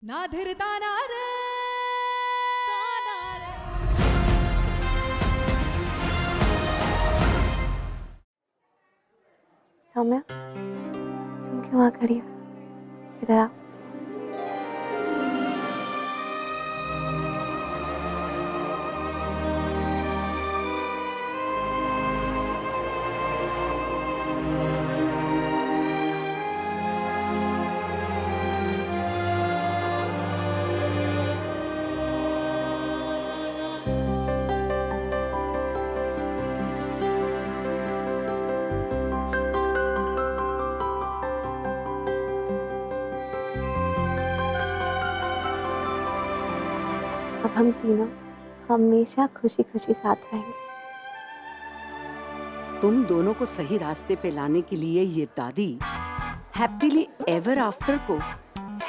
ना धीरता ना रे सौम्या, तुम क्यों आ खड़ी हो? इधर आओ। अब हम तीनों हमेशा खुशी खुशी साथ रहेंगे। तुम दोनों को सही रास्ते पे लाने के लिए ये दादी हैप्पीली एवर आफ्टर को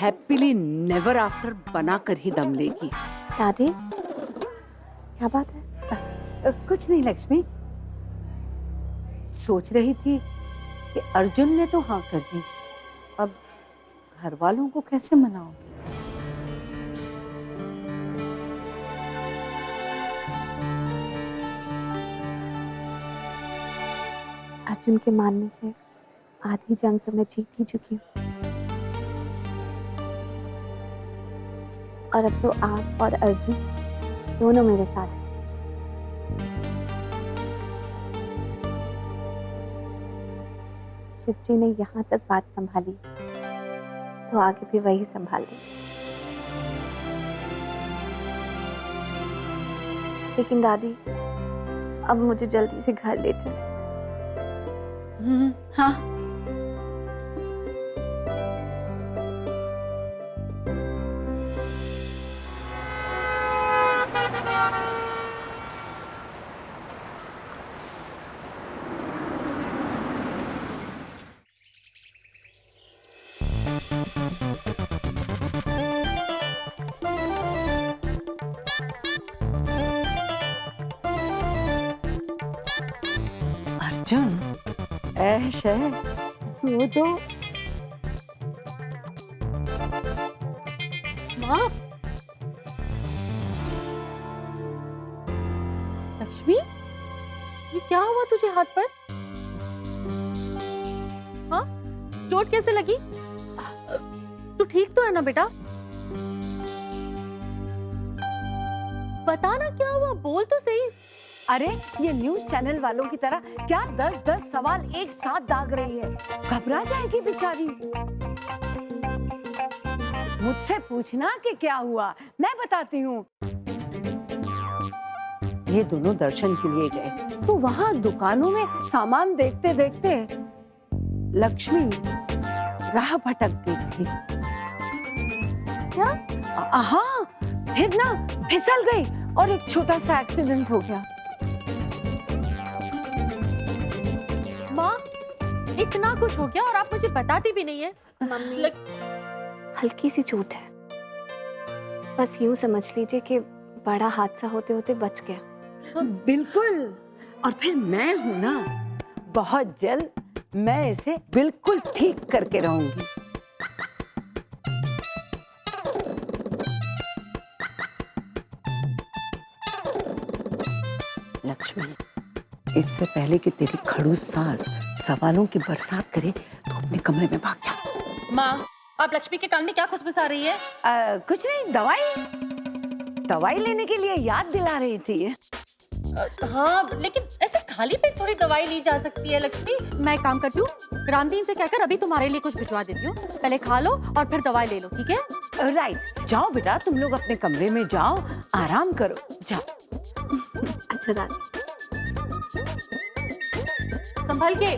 हैप्पीली नेवर आफ्टर बनाकर ही दम लेगी। दादी, क्या बात है? कुछ नहीं लक्ष्मी, सोच रही थी कि अर्जुन ने तो हाँ कर दी, अब घर वालों को कैसे मनाओगी? अर्जुन के मानने से आधी जंग तो मैं जीत ही चुकी हूँ, और अब तो आप और अर्जुन दोनों मेरे साथ हैं। शिव जी ने यहाँ तक बात संभाली, तो आगे भी वही संभाल लेंगे। लेकिन दादी, अब मुझे जल्दी से घर ले चलो। हाँ, अर्जुन ऐश है वो तो। माँ, लक्ष्मी, ये क्या हुआ तुझे हाथ पर? हाँ, चोट कैसे लगी? तू ठीक तो है ना बेटा? बता ना क्या हुआ, बोल तो सही। अरे ये न्यूज चैनल वालों की तरह क्या 10-10 सवाल एक साथ दाग रही है, घबरा जाएगी बेचारी। मुझसे पूछना कि क्या हुआ, मैं बताती हूँ। ये दोनों दर्शन के लिए गए तो वहाँ दुकानों में सामान देखते देखते लक्ष्मी राह भटक गई थी। क्या? हाँ, फिर ना फिसल गई और एक छोटा सा एक्सीडेंट हो गया। माँ, इतना कुछ हो गया और आप मुझे बताती भी नहीं है। मम्मी, हल्की सी चोट है, बस यूं समझ लीजिए कि बड़ा हादसा होते होते बच गया। बिल्कुल, और फिर मैं हूं ना, बहुत जल्द मैं इसे बिल्कुल ठीक करके रहूंगी। लक्ष्मी, इससे पहले कि तेरी खड़ूस सास सवालों की बरसात करे तो अपने कमरे में भाग जा। माँ, आप लक्ष्मी के कान में क्या खुशबुसा रही है? कुछ नहीं, दवाई लेने के लिए याद दिला रही थी। हाँ, लेकिन ऐसे खाली पेट थोड़ी दवाई ली जा सकती है लक्ष्मी। मैं एक काम करती हूँ, रामदीन से कहकर अभी तुम्हारे लिए कुछ भिजवा देती हूँ। पहले खा लो और फिर दवाई ले लो, ठीक है? राइट, जाओ बेटा, तुम लोग अपने कमरे में जाओ, आराम करो, जाओ। अच्छा दादी। संभल के।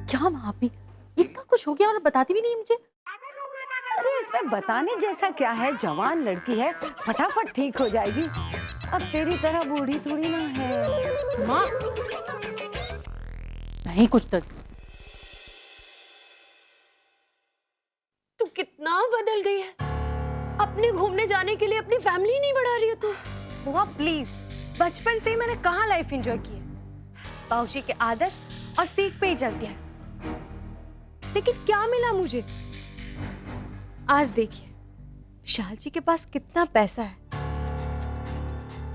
क्या माँ, भी इतना कुछ हो गया और बताती भी नहीं मुझे? अरे इसमें बताने जैसा क्या है, जवान लड़की है, फटाफट ठीक हो जाएगी। अब तेरी तरह बूढ़ी थोड़ी ना है। माँ, नहीं कुछ तो। तू कितना बदल गई है, अपने घूमने जाने के लिए अपनी फैमिली नहीं बढ़ा रही है तू। बुआ प्लीज, बचपन से ही मैंने कहाँ लाइफ एंजॉय की है। बाबूजी के आदर्श और सीख पे ही चलती है। लेकिन क्या मिला मुझे? आज देखिए विशाल जी के पास कितना पैसा है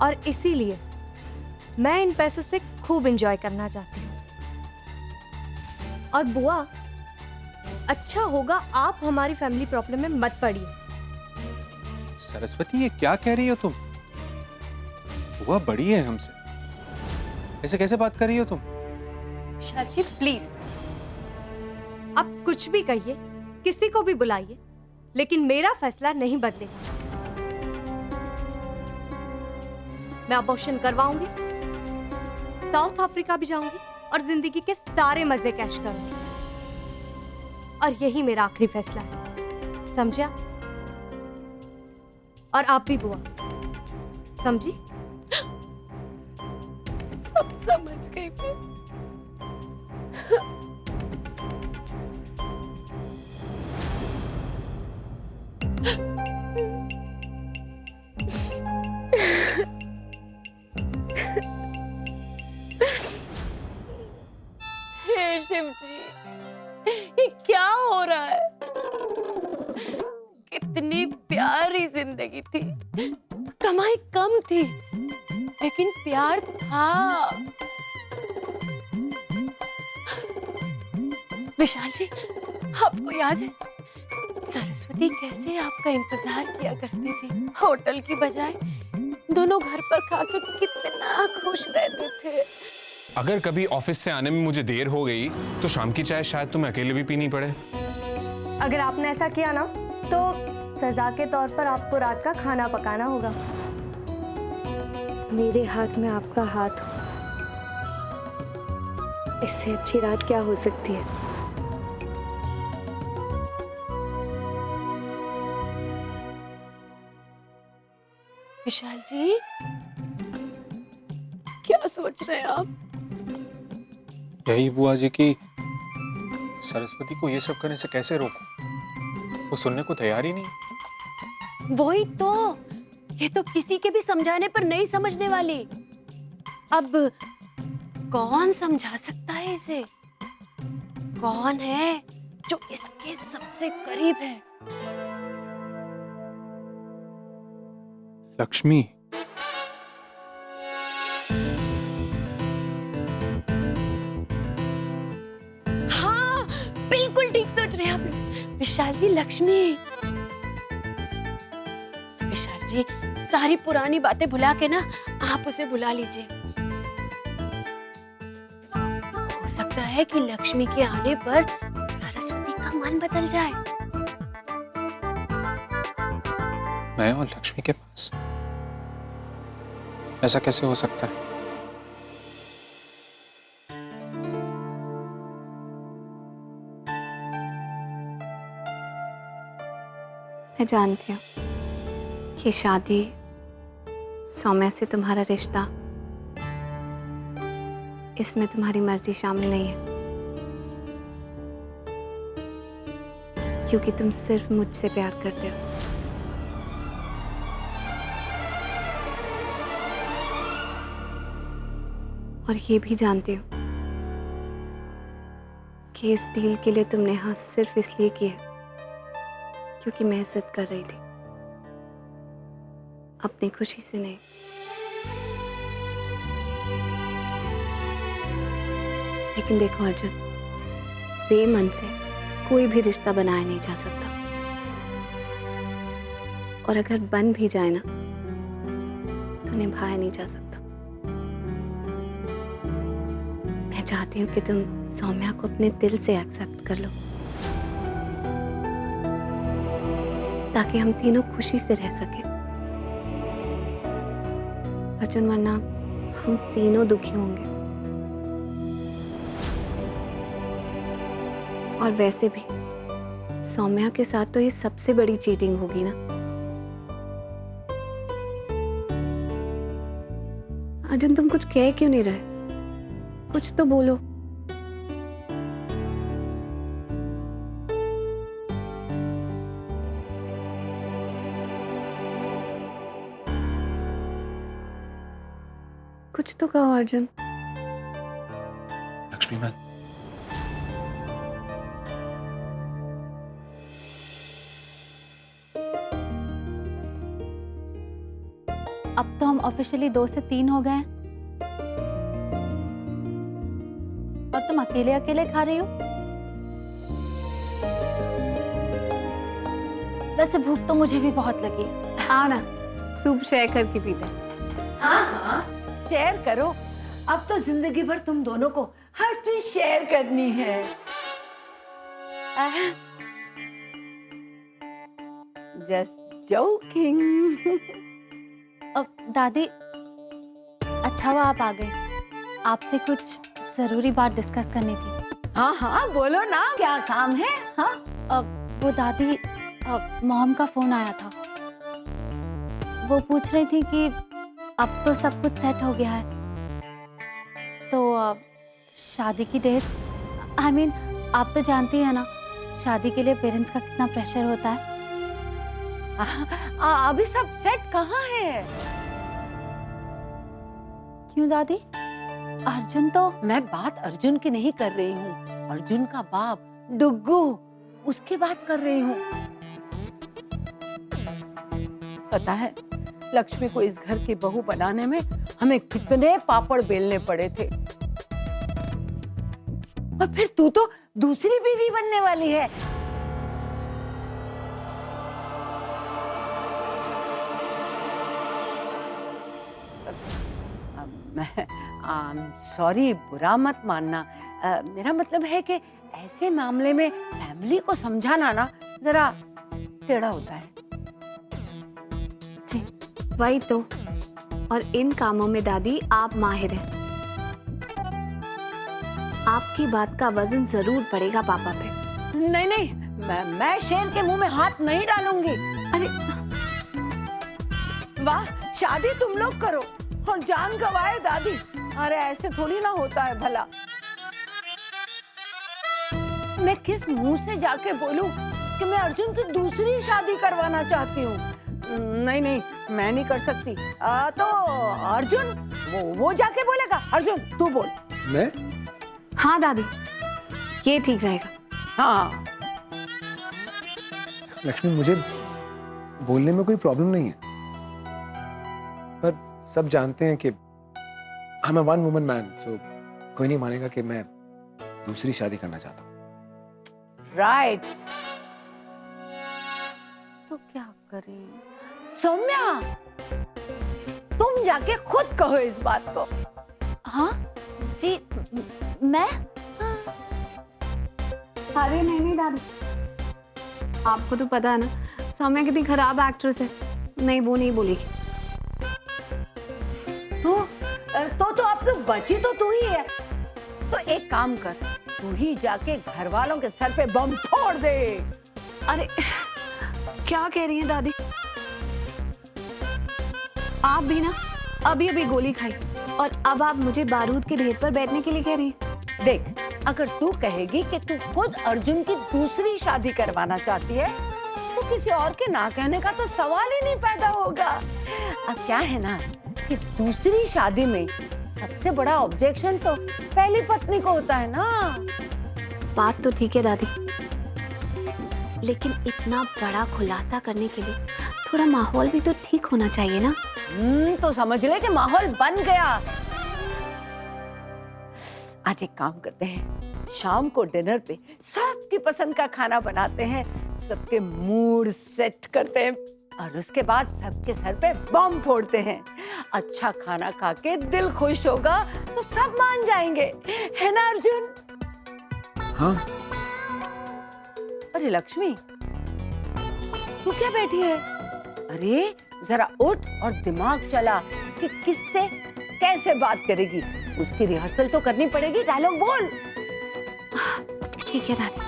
और इसीलिए मैं इन पैसों से खूब एंजॉय करना चाहती हूँ। और बुआ, अच्छा होगा आप हमारी फैमिली प्रॉब्लम में मत पड़िए। सरस्वती, ये क्या कह रही हो तुम? बुआ बड़ी है हमसे, ऐसे कैसे बात कर रही हो तुम? विशाल जी प्लीज, आप कुछ भी कहिए, किसी को भी बुलाइए, लेकिन मेरा फैसला नहीं बदलेगा। मैं अबॉर्शन करवाऊंगी, साउथ अफ्रीका भी जाऊंगी और जिंदगी के सारे मजे कैश करूंगी। और यही मेरा आखिरी फैसला है, समझा? और आप भी बुआ, समझी? सब समझ गई मैं। हे शिव जी, ये क्या हो रहा है? कितनी प्यारी जिंदगी थी, कमाई कम थी लेकिन प्यार था। विशाल जी, आपको याद है सरस्वती कैसे आपका इंतजार किया करती थी? होटल की बजाय दोनों घर पर खाके कितना खुश रहते थे। अगर कभी ऑफिस से आने में मुझे देर हो गई तो शाम की चाय शायद तुम्हें अकेले भी पीनी पड़े। अगर आपने ऐसा किया ना तो सजा के तौर पर आपको रात का खाना पकाना होगा। मेरे हाथ में आपका हाथ हो, इससे अच्छी रात क्या हो सकती है? विशाल जी, क्या सोच रहे हैं आप? यही बुआ जी की सरस्वती को ये सब करने से कैसे रोकूं? वो सुनने को तैयार ही नहीं। वही तो, ये तो किसी के भी समझाने पर नहीं समझने वाली। अब कौन समझा सकता है इसे? कौन है जो इसके सबसे करीब है? लक्ष्मी। हाँ, बिल्कुल ठीक सोच रहे हैं आप विशाल जी। लक्ष्मी। विशाल जी, सारी पुरानी बातें भुला के ना आप उसे बुला लीजिए। हो सकता है कि लक्ष्मी के आने पर सरस्वती का मन बदल जाए। मैं और लक्ष्मी के पास? ऐसा कैसे हो सकता है? मैं जानती हूँ ये शादी, सौम्या से तुम्हारा रिश्ता, इसमें तुम्हारी मर्जी शामिल नहीं है, क्योंकि तुम सिर्फ मुझसे प्यार करते हो। और ये भी जानती हूँ कि इस डील के लिए तुमने हाँ सिर्फ इसलिए किया क्योंकि मैं इज्जत कर रही थी, अपनी खुशी से नहीं। लेकिन देखो अर्जुन, बेमन से कोई भी रिश्ता बनाया नहीं जा सकता, और अगर बन भी जाए ना तो निभाया नहीं जा सकता। मैं चाहती हूँ कि तुम सौम्या को अपने दिल से एक्सेप्ट कर लो, ताकि हम तीनों खुशी से रह सकें। अर्जुन, वरना हम तीनों दुखी होंगे। और वैसे भी सौम्या के साथ तो ये सबसे बड़ी चीटिंग होगी ना। अर्जुन, तुम कुछ कह क्यों नहीं रहे? कुछ तो बोलो। कुछ तो कहो अर्जुन। लक्ष्मी, अब तो हम ऑफिशियली 2 से 3 हो गए हैं। और तुम अकेले अकेले खा रही हो। वैसे भूख तो मुझे भी बहुत लगी है। आओ ना, सूप शेयर करके पीते हैं। हाँ, शेयर करो। अब तो जिंदगी भर तुम दोनों को हर चीज शेयर करनी है। Just joking. अब दादी, अच्छा हुआ आप आ गए। आपसे कुछ जरूरी बात डिस्कस करनी थी। हाँ हाँ, बोलो ना, क्या काम है? हाँ, अब वो दादी, मॉम का फोन आया था। वो पूछ रही थी कि अब तो सब कुछ सेट हो गया है, तो शादी की डेट्स, आई मीन आप तो जानती है ना, शादी के लिए पेरेंट्स का कितना प्रेशर होता है। अभी सब सेट कहाँ है? क्यों दादी? अर्जुन तो मैं बात अर्जुन की नहीं कर रही हूँ, अर्जुन का बाप डुग्गू, उसकी बात कर रही हूँ। पता है, लक्ष्मी को इस घर की बहू बनाने में हमें कितने पापड़ बेलने पड़े थे। और फिर तू तो दूसरी बीवी बनने वाली है। मैं सॉरी, बुरा मत मानना। मेरा मतलब है कि ऐसे मामले में फैमिली को समझाना ना जरा टेढ़ा होता है। जी, वही तो। और इन कामों में दादी आप माहिर हैं। आपकी बात का वजन जरूर पड़ेगा पापा पे। नहीं नहीं, मैं शेर के मुंह में हाथ नहीं डालूंगी। अरे वाह, शादी तुम लोग करो और जान गवाए दादी। अरे ऐसे थोड़ी ना होता है भला। मैं किस मुंह से जाके बोलूं कि मैं अर्जुन की दूसरी शादी करवाना चाहती हूँ? नहीं नहीं, मैं नहीं कर सकती। तो अर्जुन वो जाके बोलेगा। अर्जुन तू बोल। मैं? हाँ दादी, ये ठीक रहेगा। हाँ लक्ष्मी, मुझे बोलने में कोई प्रॉब्लम नहीं है, पर सब जानते हैं कि I am a one woman man, so कोई नहीं मानेगा कि मैं दूसरी शादी करना चाहता हूँ। राइट। तो क्या करें? सौम्या, तुम जाके खुद कहो इस बात को। हाँ जी, मैं? अरे नहीं नहीं दादी, आपको तो पता है ना सौम्या कितनी खराब एक्ट्रेस है। नहीं, वो नहीं बोलेगी। तो अब तो बची तो तू ही है। तो एक काम कर, तू ही जाके घर वालों के सर पे बम फोड़ दे। अरे क्या कह रही हैं दादी? आप भी ना अभी अभी गोली खाई और अब आप मुझे बारूद के ढेर पर बैठने के लिए कह रही हैं। देख, अगर तू कहेगी कि तू खुद अर्जुन की दूसरी शादी करवाना चाहती है, तो किसी और के ना कहने का तो सवाल ही नहीं पैदा होगा। अब क्या है ना कि दूसरी शादी में सबसे बड़ा ऑब्जेक्शन तो पहली पत्नी को होता है ना। बात तो ठीक है दादी, लेकिन इतना बड़ा खुलासा करने के लिए थोड़ा माहौल भी तो ठीक होना चाहिए ना। तो समझ ले कि माहौल बन गया। आज एक काम करते हैं, शाम को डिनर पे सबकी पसंद का खाना बनाते हैं, सबके मूड सेट करते हैं और उसके बाद सबके सर पे बम फोड़ते हैं। अच्छा खाना खा के दिल खुश होगा तो सब मान जाएंगे, है ना अर्जुन? हाँ। अरे लक्ष्मी, तू क्या बैठी है? अरे जरा उठ और दिमाग चला कि किससे कैसे बात करेगी। उसकी रिहर्सल तो करनी पड़ेगी। डायलॉग बोल। ठीक है दादी।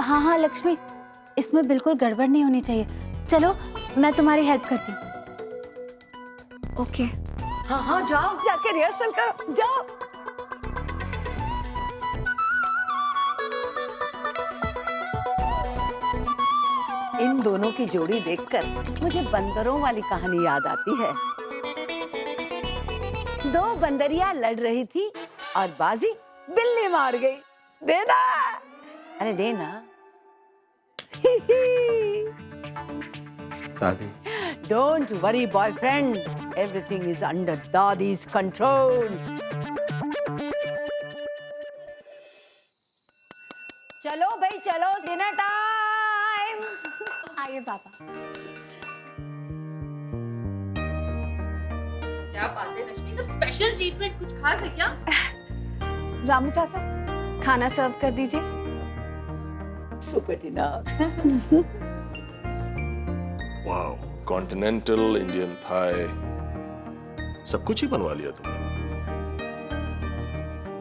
हाँ हाँ लक्ष्मी, इसमें बिल्कुल गड़बड़ नहीं होनी चाहिए। चलो मैं तुम्हारी हेल्प करती हूँ। ओके। हाँ हाँ, जाओ जाके रिहर्सल करो, जाओ। इन दोनों की जोड़ी देखकर मुझे बंदरों वाली कहानी याद आती है। दो बंदरियां लड़ रही थी और बाजी बिल्ली मार गई। देना, अरे देना। दादी, Don't worry, boyfriend. Everything is under Dadi's control. चलो भाई चलो, डिनर टाइम. आइए पापा. क्या बात है लक्ष्मी, सब स्पेशल ट्रीटमेंट कुछ खास है क्या? रामू चाचा, खाना सर्व कर दीजिए. Super dinner. Wow, continental, Indian, Thai, सब कुछ ही बनवा लिया तुमने.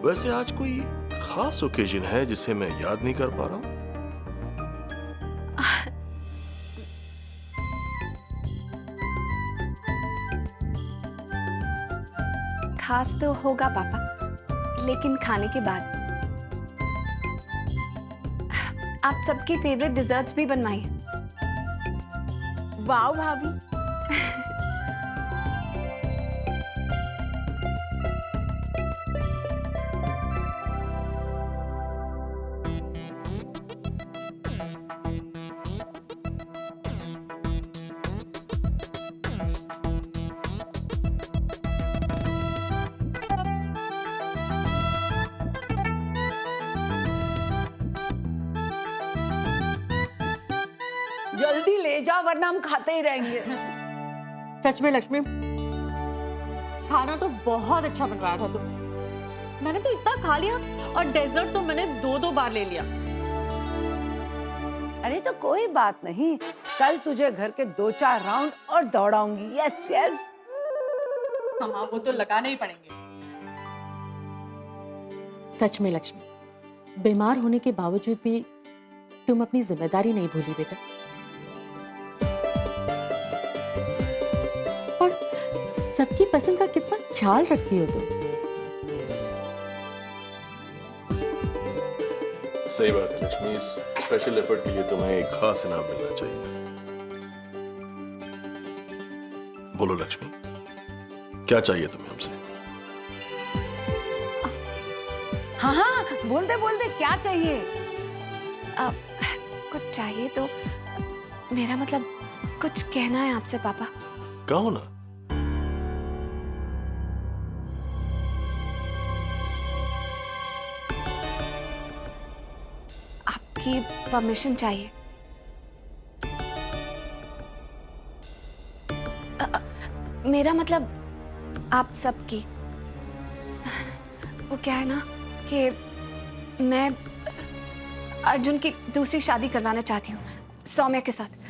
वैसे आज कोई खास ओकेजन है जिसे मैं याद नहीं कर पा रहा हूं? खास तो होगा पापा, लेकिन खाने के बाद. आप सबके फेवरेट डिजर्ट्स भी बनवाइए. वाह भाभी. जल्दी ले जाओ वरना हम खाते ही रहेंगे. सच में लक्ष्मी, खाना तो बहुत अच्छा बनवाया था तुम. मैंने तो इतना खा लिया और डेजर्ट तो मैंने 2-2 बार ले लिया. अरे तो कोई बात नहीं, कल तुझे घर के 2-4 राउंड और दौड़ाऊंगी. Yes yes. हाँ, वो तो लगाने ही पड़ेंगे. सच में लक्ष्मी, बीमार होने के बावजूद भी तुम अपनी जिम्मेदारी नहीं भूली बेटा. और सबकी पसंद का कितना ख्याल रखती हो तुम. सही बात है लक्ष्मी, इस स्पेशल एफर्ट के लिए तुम्हें एक खास इनाम मिलना चाहिए. बोलो लक्ष्मी, क्या चाहिए तुम्हें हमसे? हाँ हाँ, बोल दे क्या चाहिए. कुछ चाहिए तो, मेरा मतलब कुछ कहना है आपसे पापा. कहो ना. आपकी परमिशन चाहिए. मेरा मतलब आप सबकी. वो क्या है ना कि मैं अर्जुन की दूसरी शादी करवाना चाहती हूँ सौम्या के साथ.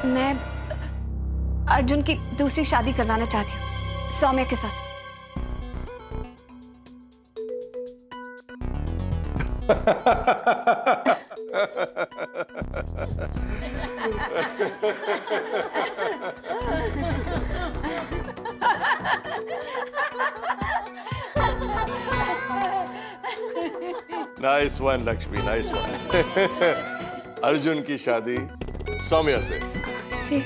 मैं अर्जुन की दूसरी शादी करवाना चाहती हूँ सौम्या के साथ. Nice one Lakshmi, nice one. Arjun की शादी सौम्या से. जी.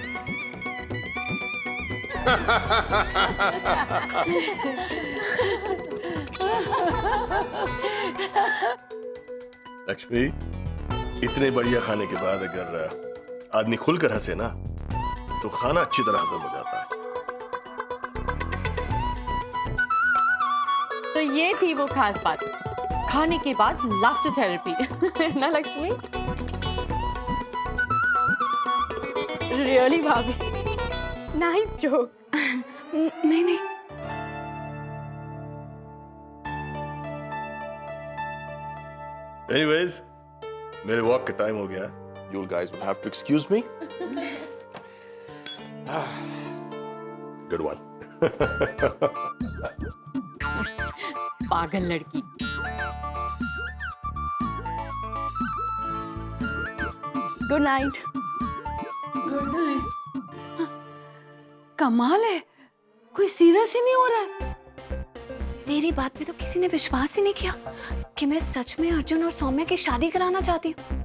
लक्ष्मी, इतने बढ़िया खाने के बाद अगर आदमी खुलकर हंसे ना, तो खाना अच्छी तरह हजम हो जाता है. तो ये थी वो खास बात, खाने के बाद लाफ्टर थेरेपी. ना लक्ष्मी? रियली भाभी, नाइस जोक. नहीं नहीं. Anyways, मेरे वॉक का टाइम हो गया. You guys will have to excuse me. Good one. पागल लड़की. Good night. कमाल है, कोई सीरियस ही नहीं हो रहा है। मेरी बात पे तो किसी ने विश्वास ही नहीं किया कि मैं सच में अर्जुन और सौम्या की शादी कराना चाहती हूँ।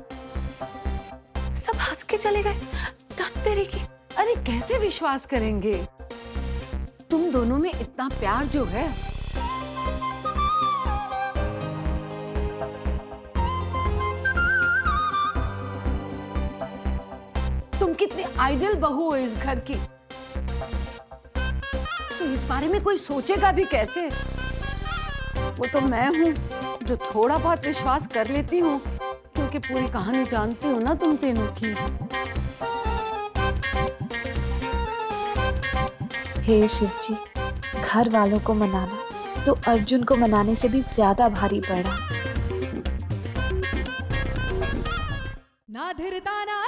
सब हंस के चले गए। तेरी की। अरे कैसे विश्वास करेंगे? तुम दोनों में इतना प्यार जो है। तुम कितनी आइडियल बहू हो इस घर की। तो इस बारे में कोई सोचेगा भी कैसे? वो तो मैं हूँ जो थोड़ा बहुत विश्वास कर लेती हूँ, क्योंकि पूरी कहानी जानती हूँ ना तुम तीनों की। हे शिव जी, घर वालों को मनाना तो अर्जुन को मनाने से भी ज्यादा भारी पड़ा। ना धीरता ना